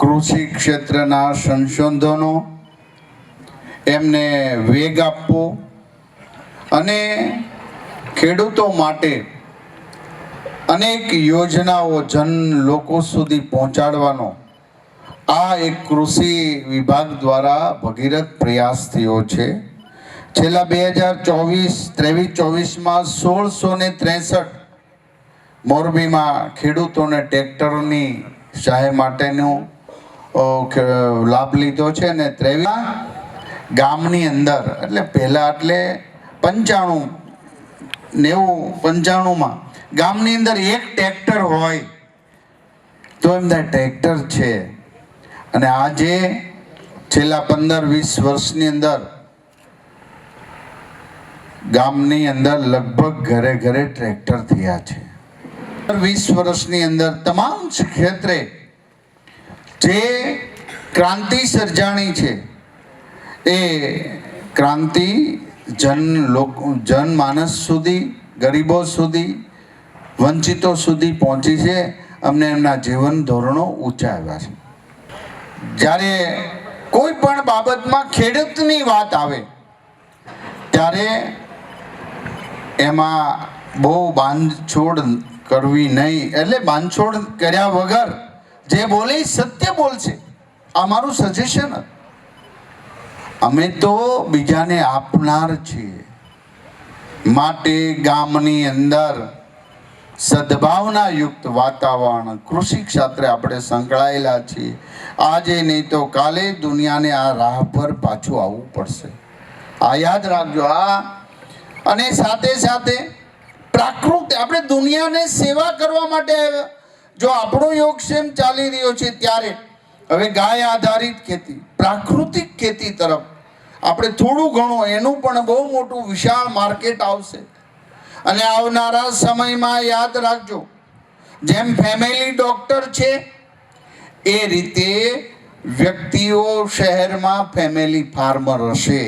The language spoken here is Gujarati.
કૃષિ ક્ષેત્રના સંશોધનો એમને વેગ આપવો અને ખેડૂતો માટે અનેક યોજનાઓ જન લોકો સુધી પહોંચાડવાનો આ એક કૃષિ વિભાગ દ્વારા ભગીરથ પ્રયાસ થયો છે. છેલ્લા 2023-24માં 1663 મોરબીમાં ખેડૂતોને ટ્રેક્ટરની સહાય માટેનો લાભ લીધો છે અને 23 ગામની અંદર એટલે પહેલા એટલે 95-માં ગામની અંદર એક ટ્રેક્ટર હોય તો એમના ટ્રેક્ટર છે. અને આજે છેલ્લા 15-20 વર્ષની અંદર ગામની અંદર લગભગ ઘરે ઘરે ટ્રેક્ટર થયા છે. 20 વર્ષની અંદર તમામ ક્ષેત્રે જે ક્રાંતિ સર્જાણી છે એ ક્રાંતિ જનમાનસ સુધી, ગરીબો સુધી, વંચિતો સુધી પહોંચી છે. અમને એમના જીવન ધોરણો ઊંચા આવ્યા છે. જ્યારે કોઈ પણ બાબતમાં ખેડૂતની વાત આવે ત્યારે એમાં બહુ બાંધછોડ કરવી નહીં. એટલે બાંધછોડ કર્યા વગર જે બોલે સત્ય બોલશે. આ મારું સજેશન. અમે તો બીજાને આપનાર છીએ. માટે ગામની અંદર સદભાવના યુક્ત વાતાવરણ કૃષિ ક્ષેત્રે આપણે સંકળાયેલા છીએ. આજે નહીં તો કાલે દુનિયાને આ રાહ પર પાછું આવવું પડશે. આ યાદ રાખજો. અને સાથે સાથે પ્રાકૃતિક આપણે દુનિયાને સેવા કરવા માટે જો આપણો યોગક્ષેમ ચાલી રહ્યો છે ત્યારે હવે ગાય આધારિત ખેતી, પ્રાકૃતિક ખેતી તરફ આપણે થોડું ઘણું એનું પણ બહુ મોટું વિશાળ માર્કેટ આવશે. અને આવનારા સમયમાં યાદ રાખજો, જેમ ફેમિલી ડોક્ટર છે એ રીતે વ્યક્તિઓ શહેરમાં ફેમિલી ફાર્મર હશે.